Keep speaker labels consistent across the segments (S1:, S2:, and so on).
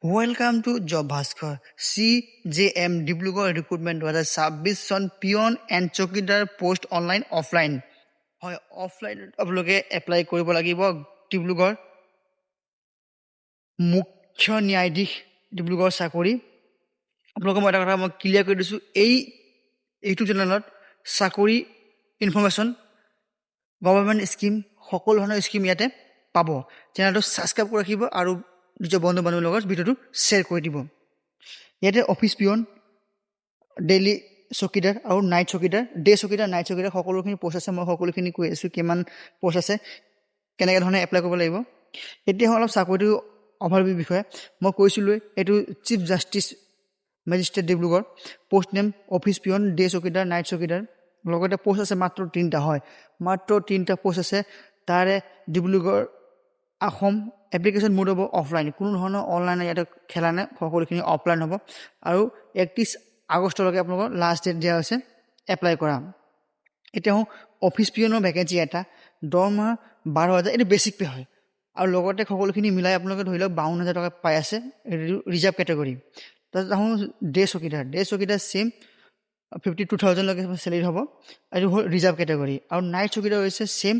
S1: Welcome to Job Bhaskar. CJM Dibrugarh recruitment 2026 চন peon and চকীদাৰ post online offline হয় offline আপোনালোকে এপ্লাই কৰিব লাগিব ডিব্ৰুগড় মুখ্য ন্যায়াধীশ ডিব্ৰুগড় চাকৰি আপোনালোকক মই এটা কথা মই ক্লিয়াৰ কৰি দিছোঁ এই ইউটিউব চেনেলত চাকৰি ইনফৰমেশ্যন গভৰ্ণমেণ্ট স্কিম সকলো ধৰণৰ স্কিম ইয়াতে পাব চেনেলটো ছাবস্ক্ৰাইব কৰি ৰাখিব আৰু নিজৰ বন্ধু বান্ধৱীৰ লগত ভিডিঅ'টো শ্বেয়াৰ কৰি দিব ইয়াতে অফিচ পিয়ন ডেইলি চকীদাৰ আৰু নাইট চকীদাৰ ডে চকীদাৰ নাইট চকীদাৰ সকলোখিনি প'ষ্ট আছে মই সকলোখিনি কৈ আছোঁ কিমান প'ষ্ট আছে কেনেকৈ ধৰণে এপ্লাই কৰিব লাগিব এতিয়া অলপ চাকৰিটো অভাৰভিউ বিষয়ে মই কৈছিলোঁ এইটো chief justice magistrate Dibrugarh post name office peon day চকীদাৰ নাইট চকীদাৰ লগতে প'ষ্ট আছে মাত্ৰ 3টা হয় মাত্ৰ 3টা প'ষ্ট আছে তাৰে ডিব্ৰুগড় অসম এপ্লিকেশ্যন মোড হ'ব অফলাইন কোনো ধৰণৰ অনলাইন ইয়াতে খেলা নাই সকলোখিনি অফলাইন হ'ব আৰু 31 আগষ্টলৈকে আপোনালোকৰ লাষ্ট ডেট দিয়া হৈছে এপ্লাই কৰা এতিয়া অফিচ পিয়নৰ ভেকেঞ্চি এটা দৰমহা 12,000 এইটো বেছিক পে হয় আৰু লগতে সকলোখিনি মিলাই আপোনালোকে ধৰি লওক 52,000 টকা পাই আছে ৰিজাৰ্ভ কেটেগৰী তাৰপিছত আহোঁ ডে চকীদাৰ ছেইম 52,000 লৈকে চেলেৰি হ'ব এইটো হ'ল ৰিজাৰ্ভ কেটেগৰী আৰু নাইট চকীদাৰ হৈছে ছেইম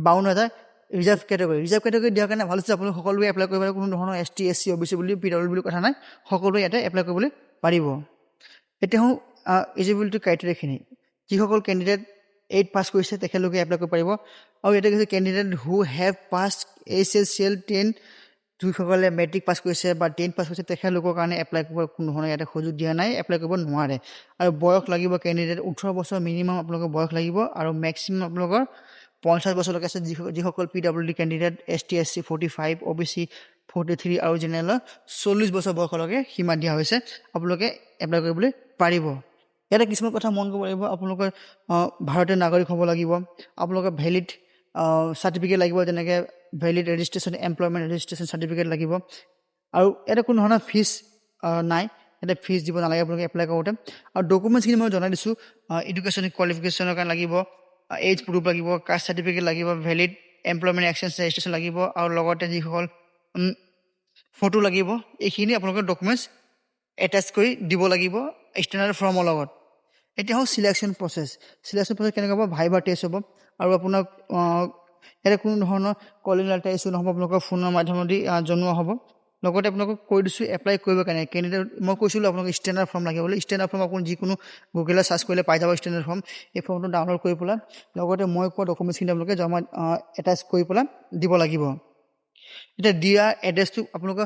S1: 52,000 ৰিজাৰ্ভ কেটেগৰী দিয়াৰ কাৰণে ভাল হৈছে আপোনালোকে সকলোৱে এপ্লাই কৰিব পাৰে কোনো ধৰণৰ ST SC OBC বুলি PW বুলি কথা নাই সকলোৱে ইয়াতে এপ্লাই কৰিবলৈ পাৰিব এতিয়া এলিজিবিলিটি ক্ৰাইটেৰিয়াখিনি যিসকল কেণ্ডিডেট 8 পাছ কৰিছে তেখেতলোকে এপ্লাই কৰিব পাৰিব আৰু ইয়াতে কৈছে candidate who have pass HSL 10 যিসকলে মেট্ৰিক পাছ কৰিছে বা 10 পাছ কৰিছে তেখেতলোকৰ কাৰণে এপ্লাই কৰিব কোনো ধৰণৰ ইয়াতে সুযোগ দিয়া নাই এপ্লাই কৰিব নোৱাৰে আৰু বয়স লাগিব কেণ্ডিডেট 18 বছৰ মিনিমাম আপোনালোকৰ বয়স লাগিব আৰু মেক্সিমাম আপোনালোকৰ 50 বছৰলৈকে আছে যিসকল PWD candidate ST SC 45 OBC 43 আৰু জেনেৰেলৰ 40 বছৰ বয়সলৈকে সীমা দিয়া হৈছে আপোনালোকে এপ্লাই কৰিবলৈ পাৰিব ইয়াতে কিছুমান কথা মন কৰিব লাগিব আপোনালোকৰ ভাৰতীয় নাগৰিক হ'ব লাগিব আপোনালোকৰ ভেলিড চাৰ্টিফিকেট লাগিব যেনেকৈ valid registration employment registration certificate লাগিব আৰু ইয়াতে কোনো ধৰণৰ ফিজ নাই ইয়াতে ফিজ দিব নালাগে আপোনালোকে এপ্লাই কৰোঁতে আৰু ডকুমেণ্টছখিনি মই জনাই দিছোঁ এডুকেশ্যন কোৱালিফিকেশ্যনৰ কাৰণে লাগিব এজ প্ৰুফ লাগিব কাষ্ট চাৰ্টিফিকেট লাগিব ভেলিড এমপ্লয়মেণ্ট এক্সচেঞ্জ ৰেজিষ্ট্ৰেশ্যন লাগিব আৰু লগতে যিসকল ফটো লাগিব এইখিনি আপোনালোকৰ ডকুমেণ্টছ এটাচ কৰি দিব লাগিব ষ্টেণ্ডাৰ্ড ফৰ্মৰ লগত এতিয়া হ'ল চিলেকশ্যন প্ৰচেছ কেনেকৈ হ'ব ভাইভা টেষ্ট হ'ব আৰু আপোনাক ইয়াতে কোনো ধৰণৰ কলিং লেটাৰ ইছ্যু নহ'ব আপোনালোকৰ ফোনৰ মাধ্যমেদি জনোৱা হ'ব লগতে আপোনালোকক কৈ দিছোঁ এপ্লাই কৰিব কাৰণে কেণ্ডিডেট মই কৈছিলোঁ আপোনালোকক ষ্টেণ্ডাৰ্ড ফৰ্ম লাগে বুলি ষ্টেণ্ডাৰ্ড ফৰ্ম আপুনি যিকোনো গুগলত চাৰ্চ কৰিলে পাই যাব ষ্টেণ্ডাৰ্ড ফৰ্ম এই ফৰ্মটো ডাউনলোড কৰি পেলাই লগতে মই কোৱা ডকুমেণ্টছখিনি আপোনালোকে জমা এটাচ কৰি পেলাই দিব লাগিব এতিয়া দিয়া এড্ৰেছটো আপোনালোকৰ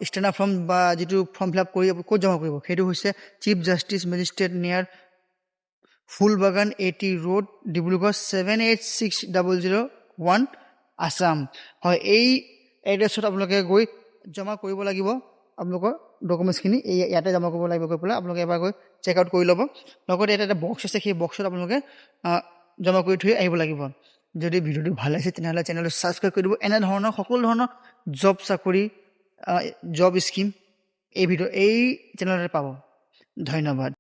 S1: ষ্টেণ্ডাৰ্ড ফৰ্ম বা যিটো ফৰ্ম ফিল আপ কৰি ক'ত জমা কৰিব সেইটো হৈছে চিফ জাষ্টিচ মেজিষ্ট্ৰেট নিয়াৰ ফুলবাগান 80 ৰোড ডিব্ৰুগড় 786001 আছাম হয় এই এড্ৰেছত আপোনালোকে গৈ জমা কৰিব লাগিব আপোনালোকৰ ডকুমেণ্টছখিনি ইয়াতে জমা কৰিব লাগিব গৈ পেলাই আপোনালোকে এবাৰ গৈ চেক আউট কৰি ল'ব লগতে ইয়াতে এটা বক্স আছে সেই বক্সত আপোনালোকে জমা কৰি থৈ আহিব লাগিব যদি ভিডিঅ'টো ভাল লাগিছে তেনেহ'লে চেনেলটো ছাবস্ক্ৰাইব কৰি দিব এনেধৰণৰ সকলো ধৰণৰ জব চাকৰি জব স্কিম এই চেনেলতে পাব ধন্যবাদ